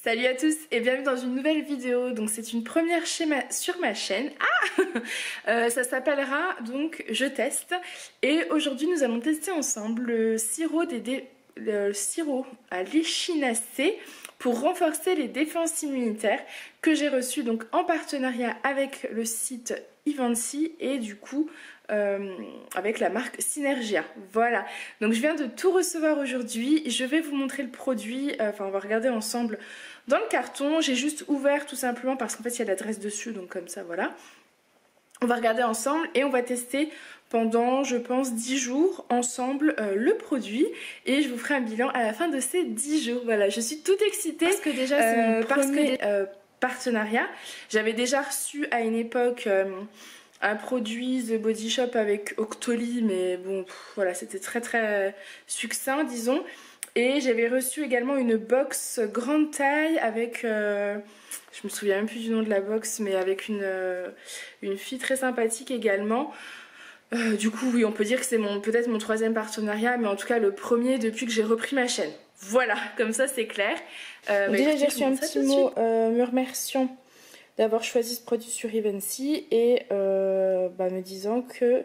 Salut à tous et bienvenue dans une nouvelle vidéo. Donc c'est une première sur ma chaîne. Ça s'appellera donc Je teste. Et aujourd'hui nous allons tester ensemble le sirop à l'échinacée pour renforcer les défenses immunitaires que j'ai reçu donc en partenariat avec le site Ivancy et du coup avec la marque Synergia. Voilà, donc je viens de tout recevoir aujourd'hui. Je vais vous montrer le produit, enfin on va regarder ensemble dans le carton. J'ai juste ouvert tout simplement parce qu'en fait il y a l'adresse dessus, donc comme ça voilà. On va regarder ensemble et on va tester pendant je pense 10 jours ensemble le produit et je vous ferai un bilan à la fin de ces 10 jours. Voilà, je suis toute excitée parce que déjà c'est mon premier partenariat. J'avais déjà reçu à une époque un produit The Body Shop avec Octoly, mais bon voilà, c'était très succinct disons. Et j'avais reçu également une box grande taille avec je me souviens même plus du nom de la box, mais avec une fille très sympathique également. Du coup oui, on peut dire que c'est peut-être mon troisième partenariat, mais en tout cas le premier depuis que j'ai repris ma chaîne. Voilà, comme ça c'est clair. Déjà j'ai reçu un petit mot me remerciant d'avoir choisi ce produit sur Ivancy et me disant que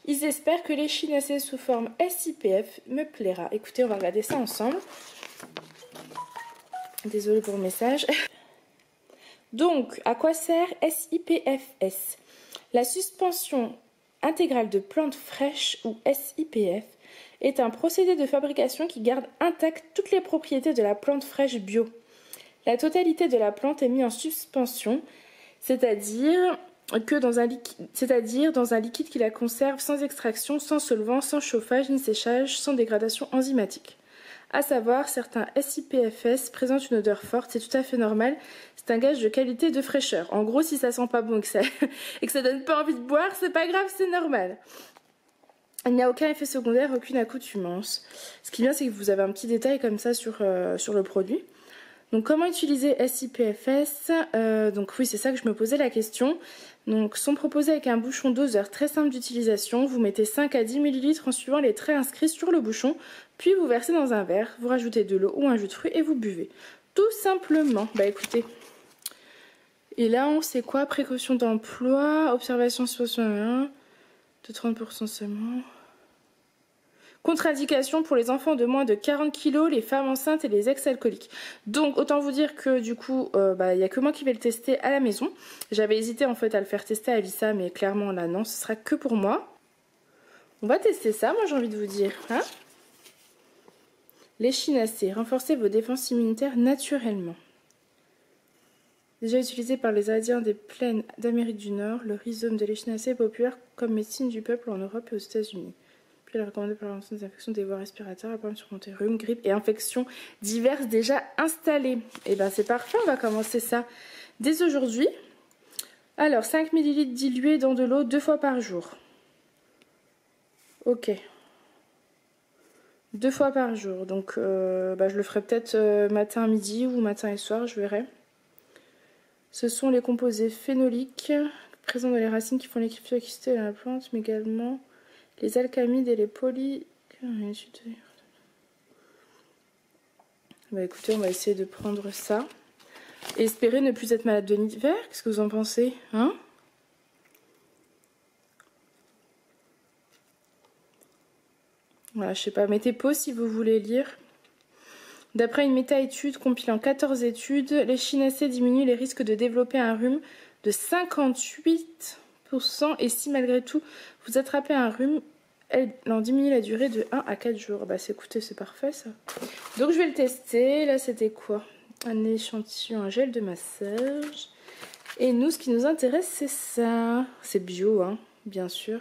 ils espèrent que l'échinacée sous forme SIPF me plaira. Écoutez, on va regarder ça ensemble. Désolée pour le message. Donc, à quoi sert SIPFS? La suspension intégrale de plantes fraîches ou SIPF est un procédé de fabrication qui garde intactes toutes les propriétés de la plante fraîche bio. La totalité de la plante est mise en suspension, c'est-à-dire dans un liquide qui la conserve sans extraction, sans solvant, sans chauffage ni séchage, sans dégradation enzymatique. À savoir, certains SIPFS présentent une odeur forte, c'est tout à fait normal, c'est un gage de qualité et de fraîcheur. En gros, si ça sent pas bon et que ça donne pas envie de boire, c'est pas grave, c'est normal. Il n'y a aucun effet secondaire, aucune accoutumance. Ce qui est bien, c'est que vous avez un petit détail comme ça sur le produit. Donc comment utiliser SIPFS? Donc oui, c'est ça que je me posais la question. Donc sont proposés avec un bouchon doseur très simple d'utilisation. Vous mettez 5 à 10 ml en suivant les traits inscrits sur le bouchon, puis vous versez dans un verre, vous rajoutez de l'eau ou un jus de fruits et vous buvez. Tout simplement. Bah écoutez. Et là on sait quoi? Précaution d'emploi, observation situation 1, de 30% seulement. Contre-indication pour les enfants de moins de 40 kg, les femmes enceintes et les ex-alcooliques. Donc autant vous dire que du coup, il n'y a que moi qui vais le tester à la maison. J'avais hésité en fait à le faire tester à Alissa, mais clairement là non, ce sera que pour moi. On va tester ça, moi j'ai envie de vous dire. Hein, l'échinacée, renforcez vos défenses immunitaires naturellement. Déjà utilisé par les Indiens des plaines d'Amérique du Nord, le rhizome de l'échinacée est populaire comme médecine du peuple en Europe et aux États-Unis. Puis elle est recommandée pour l'ensemble des infections des voies respiratoires, problèmes surmontés, rhume, grippe et infections diverses déjà installées. Et ben c'est parfait, on va commencer ça dès aujourd'hui. Alors 5 ml dilués dans de l'eau 2 fois par jour. Ok. 2 fois par jour. Donc je le ferai peut-être matin, midi ou matin et soir, je verrai. Ce sont les composés phénoliques présents dans les racines qui font l'efficacité de la plante, mais également les alcamides et les Bah écoutez, on va essayer de prendre ça. Et espérer ne plus être malade de l'hiver. Qu'est-ce que vous en pensez, hein? Voilà, je sais pas, mettez pause si vous voulez lire. D'après une méta-étude compilant 14 études, l'échinacée diminue les risques de développer un rhume de 58%. Et si malgré tout vous attrapez un rhume, elle en diminue la durée de 1 à 4 jours. Bah écoutez, c'est parfait ça. Donc je vais le tester. Là c'était quoi? Un échantillon, un gel de massage. Et nous, ce qui nous intéresse, c'est ça. C'est bio, hein, bien sûr.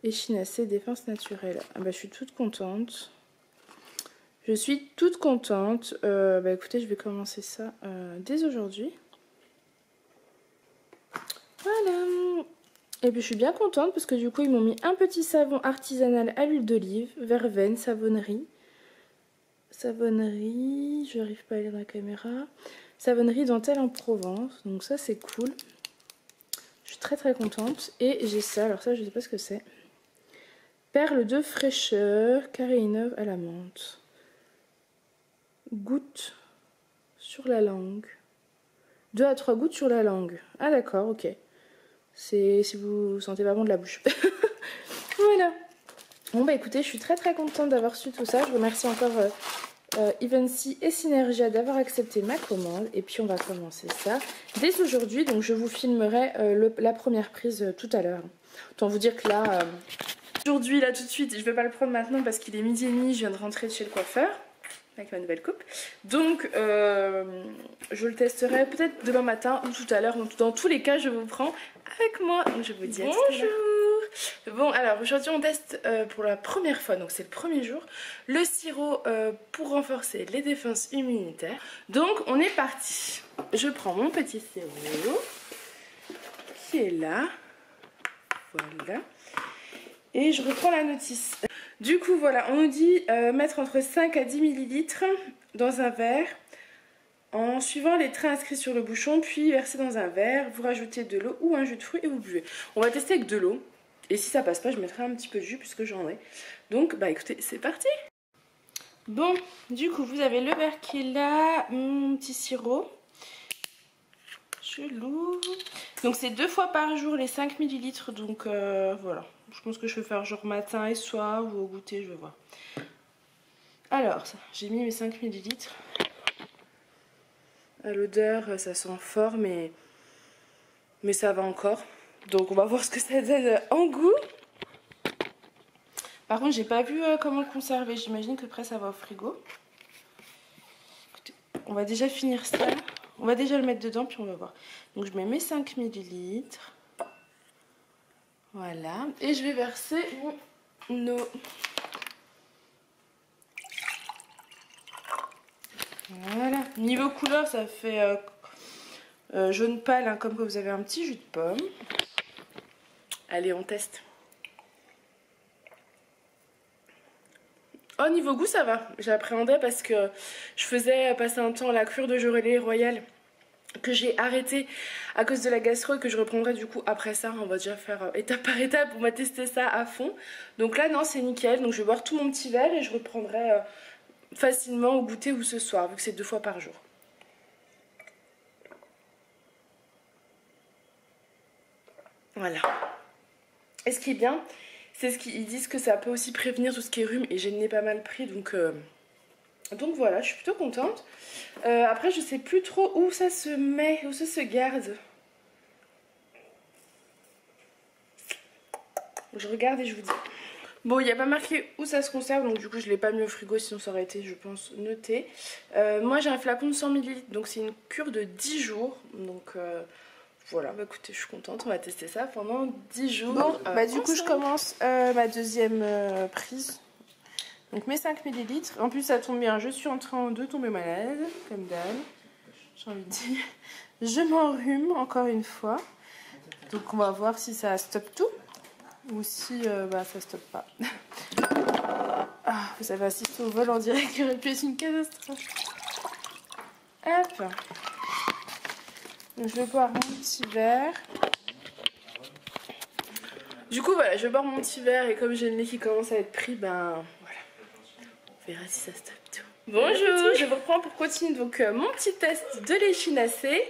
Échinacée, défense naturelle. Ah bah je suis toute contente. Je suis toute contente. Écoutez, je vais commencer ça dès aujourd'hui. Voilà. Et puis je suis bien contente parce que du coup ils m'ont mis un petit savon artisanal à l'huile d'olive, verveine, savonnerie. Savonnerie, je n'arrive pas à lire dans la caméra. Savonnerie dentelle en Provence, donc ça c'est cool. Je suis très contente. Et j'ai ça, alors ça je sais pas ce que c'est. Perle de fraîcheur, caréineuve à la menthe. Goutte sur la langue. 2 à 3 gouttes sur la langue. Ah d'accord, ok. C'est si vous sentez pas bon de la bouche. Voilà. Bon bah écoutez, je suis très contente d'avoir su tout ça. Je remercie encore Evency et Synergia d'avoir accepté ma commande. Et puis on va commencer ça dès aujourd'hui. Donc je vous filmerai la première prise tout à l'heure. Autant vous dire que là, aujourd'hui, là tout de suite, je vais pas le prendre maintenant parce qu'il est 12h30. Je viens de rentrer de chez le coiffeur avec ma nouvelle coupe. Donc je le testerai peut-être demain matin ou tout à l'heure. Dans tous les cas, je vous prends avec moi. Donc je vous dis bonjour. Bon alors aujourd'hui on teste pour la première fois, donc c'est le premier jour, le sirop pour renforcer les défenses immunitaires. Donc on est parti. Je prends mon petit sirop qui est là. Voilà. Et je reprends la notice. Du coup voilà, on nous dit mettre entre 5 à 10 ml dans un verre en suivant les traits inscrits sur le bouchon, puis verser dans un verre, vous rajoutez de l'eau ou un jus de fruits et vous buvez. On va tester avec de l'eau. Et si ça passe pas, je mettrai un petit peu de jus puisque j'en ai. Donc bah écoutez, c'est parti. Bon, du coup vous avez le verre qui est là, mon petit sirop. Je l'ouvre. Donc c'est 2 fois par jour les 5 ml. Donc voilà, je pense que je vais faire genre matin et soir ou au goûter, je vais voir. Alors, j'ai mis mes 5 ml. À l'odeur, ça sent fort, mais ça va encore. Donc on va voir ce que ça donne en goût. Par contre j'ai pas vu comment le conserver. J'imagine que après ça va au frigo. Écoutez, on va déjà finir ça. On va déjà le mettre dedans puis on va voir. Donc je mets mes 5 ml. Voilà. Et je vais verser mon eau. Voilà. Niveau couleur ça fait jaune pâle, hein, comme quand vous avez un petit jus de pomme. Allez, on teste. Oh, niveau goût, ça va. J'appréhendais parce que je faisais passer un temps la cure de Gelée Royale que j'ai arrêté à cause de la gastro et que je reprendrai du coup après ça. On va déjà faire étape par étape. On va tester ça à fond. Donc là, non, c'est nickel. Donc je vais boire tout mon petit verre et je reprendrai facilement au goûter ou ce soir, vu que c'est 2 fois par jour. Voilà. Et ce qui est bien, c'est ce qu'ils disent que ça peut aussi prévenir tout ce qui est rhume et j'ai le nez pas mal pris, donc voilà, je suis plutôt contente. Après, je sais plus trop où ça se met, où ça se garde. Je regarde et je vous dis. Bon, il n'y a pas marqué où ça se conserve, donc du coup je l'ai pas mis au frigo, sinon ça aurait été, je pense, noté. Moi j'ai un flacon de 100 ml, donc c'est une cure de 10 jours, donc... Voilà, bah écoutez, je suis contente, on va tester ça pendant 10 jours. Bon, bah du coup je commence ma deuxième prise. Donc mes 5 ml. En plus ça tombe bien, je suis en train de tomber malade, comme d'hab. J'ai envie de dire. Je m'enrhume encore une fois. Donc on va voir si ça stoppe tout. Ou si bah ça stoppe pas. Ah, vous avez assisté au vol en direct qui aurait pu être une catastrophe. Hop. Donc je vais boire mon petit verre. Du coup voilà, je vais boire mon petit verre et comme j'ai le nez qui commence à être pris, ben voilà. On verra si ça stoppe tout. Bonjour, je vous reprends pour continuer donc mon petit test de l'échinacée.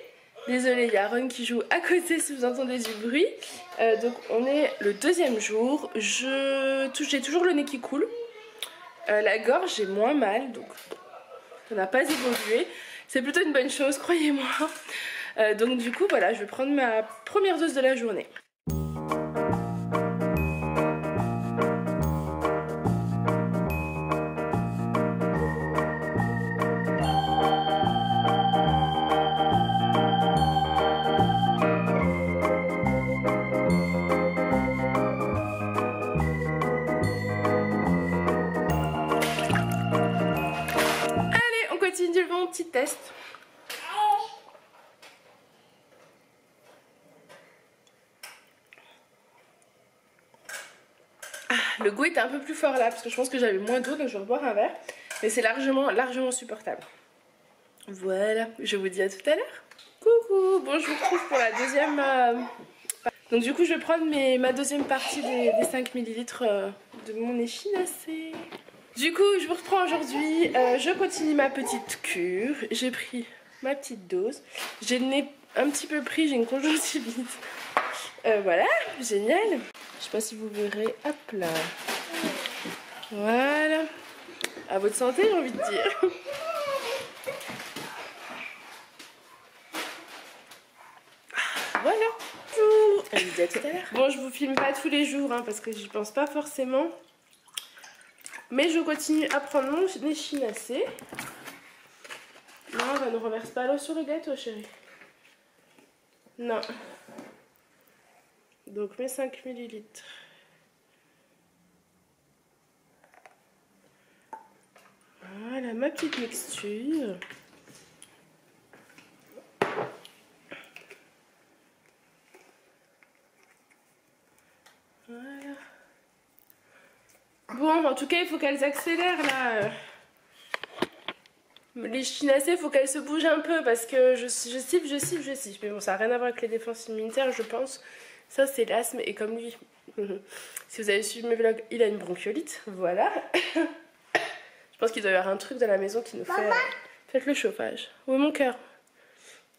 Désolée, il y a Ron qui joue à côté si vous entendez du bruit. Donc on est le 2e jour. J'ai toujours le nez qui coule. La gorge, j'ai moins mal, donc ça n'a pas évolué. C'est plutôt une bonne chose, croyez-moi. Donc du coup voilà, je vais prendre ma première dose de la journée. Allez, on continue mon petit test. Le goût est un peu plus fort là parce que je pense que j'avais moins d'eau, donc je vais boire un verre. Mais c'est largement supportable. Voilà, je vous dis à tout à l'heure. Coucou, bon je vous retrouve pour la deuxième... Donc du coup je vais prendre ma deuxième partie des 5 ml de mon échinacée. Du coup je vous reprends aujourd'hui, je continue ma petite cure. J'ai pris ma petite dose. J'ai le nez un petit peu pris, j'ai une conjonctivite. Voilà, génial. Je sais pas si vous verrez, hop là. Voilà. À votre santé, j'ai envie de dire. Voilà. Je vous dis à tout à l'heure. Bon, je vous filme pas tous les jours hein, parce que j'y pense pas forcément. Mais je continue à prendre mon échinacée. Non, on ne renverse pas l'eau sur le gâteau, chérie. Non. Donc mes 5 ml. Voilà ma petite mixture. Voilà. Bon, en tout cas, il faut qu'elles accélèrent là. Les chinacées, il faut qu'elles se bougent un peu parce que je siffle. Mais bon, ça n'a rien à voir avec les défenses immunitaires, je pense. Ça, c'est l'asthme. Et comme lui, si vous avez suivi mes vlogs, il a une bronchiolite. Voilà. Je pense qu'il doit y avoir un truc dans la maison qui nous fait... Faites le chauffage. Oui, mon cœur.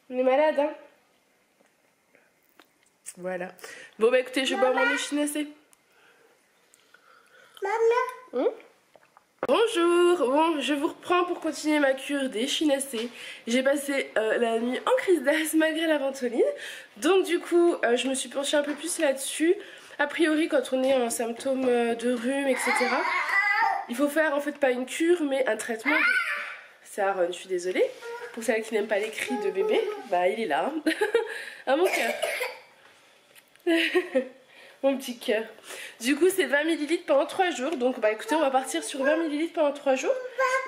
On est malade, hein. Voilà. Bon, bah écoutez, je bois mon échinacée. Maman. Bonjour. Bon, je vous reprends pour continuer ma cure d'échinacée. J'ai passé la nuit en crise d'asthme malgré la ventoline. Donc du coup, je me suis penchée un peu plus là-dessus. A priori, quand on est en symptômes de rhume, etc., il faut faire en fait pas une cure, mais un traitement. C'est Aaron, je suis désolée. Pour celles qui n'aiment pas les cris de bébé, bah il est là. Ah mon cœur. Mon petit cœur. Du coup, c'est 20 ml pendant 3 jours. Donc, bah écoutez, on va partir sur 20 ml pendant 3 jours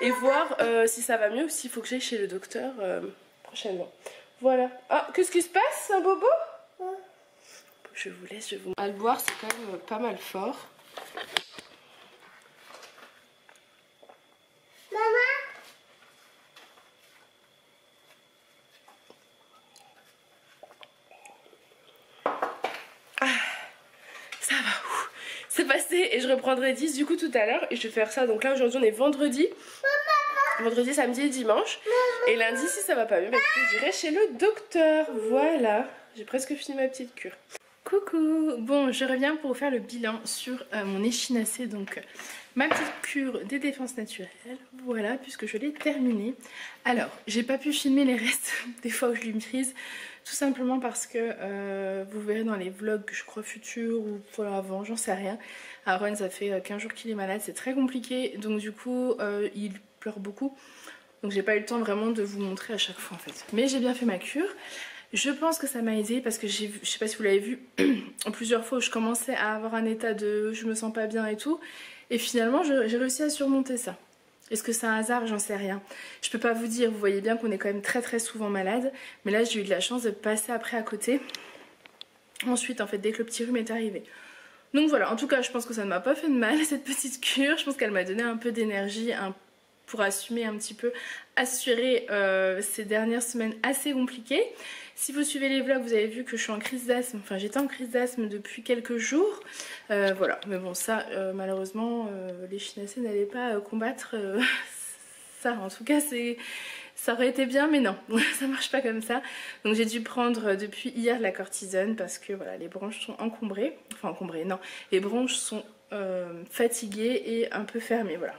et voir si ça va mieux ou s'il faut que j'aille chez le docteur prochainement. Voilà. Ah, qu'est-ce qui se passe, un bobo? Je vous laisse, je vous... À le boire, c'est quand même pas mal fort. Ça va, c'est passé et je reprendrai 10 du coup tout à l'heure et je vais faire ça. Donc là aujourd'hui on est vendredi. Vendredi, samedi et dimanche. Et lundi si ça va pas mieux, bah, j'irai chez le docteur. Voilà, j'ai presque fini ma petite cure. Coucou. Bon, je reviens pour vous faire le bilan sur mon échinacée. Donc ma petite cure des défenses naturelles. Voilà, puisque je l'ai terminée. Alors, j'ai pas pu filmer les restes des fois où je l'ai prise. Tout simplement parce que vous verrez dans les vlogs, je crois, futurs ou pour avant, j'en sais rien. Aaron, ça fait 15 jours qu'il est malade, c'est très compliqué. Donc du coup, il pleure beaucoup. Donc j'ai pas eu le temps vraiment de vous montrer à chaque fois en fait. Mais j'ai bien fait ma cure. Je pense que ça m'a aidé parce que j'ai vu, je sais pas si vous l'avez vu, plusieurs fois où je commençais à avoir un état de je me sens pas bien et tout. Et finalement, j'ai réussi à surmonter ça. Est-ce que c'est un hasard? J'en sais rien. Je peux pas vous dire, vous voyez bien qu'on est quand même très souvent malade. Mais là j'ai eu de la chance de passer après à côté. Ensuite en fait dès que le petit rhume est arrivé. Donc voilà, en tout cas je pense que ça ne m'a pas fait de mal cette petite cure. Je pense qu'elle m'a donné un peu d'énergie pour assumer un petit peu, assurer ces dernières semaines assez compliquées. Si vous suivez les vlogs, vous avez vu que je suis en crise d'asthme. Enfin j'étais en crise d'asthme depuis quelques jours. Voilà, mais bon ça malheureusement l'échinacée n'allait pas combattre ça. En tout cas ça aurait été bien mais non, ça marche pas comme ça. Donc j'ai dû prendre depuis hier de la cortisone parce que voilà les bronches sont encombrées. Enfin encombrées non, les bronches sont fatiguées et un peu fermées, voilà.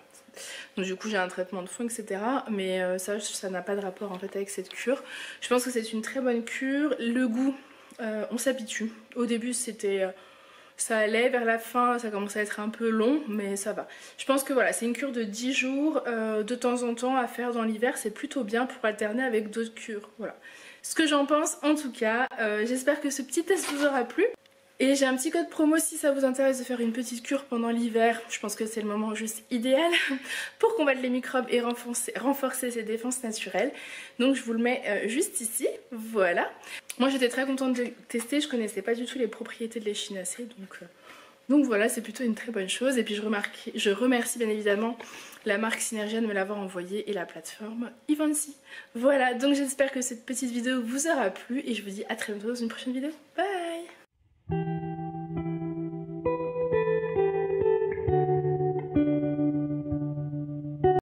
Donc du coup j'ai un traitement de fond etc. Mais ça n'a pas de rapport en fait avec cette cure. Je pense que c'est une très bonne cure. Le goût, on s'habitue. Au début c'était... ça allait, vers la fin ça commençait à être un peu long mais ça va. Je pense que voilà, c'est une cure de 10 jours de temps en temps à faire dans l'hiver, c'est plutôt bien pour alterner avec d'autres cures. Voilà ce que j'en pense en tout cas. J'espère que ce petit test vous aura plu. Et j'ai un petit code promo si ça vous intéresse de faire une petite cure pendant l'hiver. Je pense que c'est le moment juste idéal pour combattre les microbes et renforcer ses défenses naturelles. Donc je vous le mets juste ici, voilà. Moi j'étais très contente de tester, je connaissais pas du tout les propriétés de l'échinacée. Donc voilà, c'est plutôt une très bonne chose. Et puis je remercie bien évidemment la marque Synergia de me l'avoir envoyé et la plateforme Ivancy. Voilà, donc j'espère que cette petite vidéo vous aura plu et je vous dis à très bientôt dans une prochaine vidéo. Bye!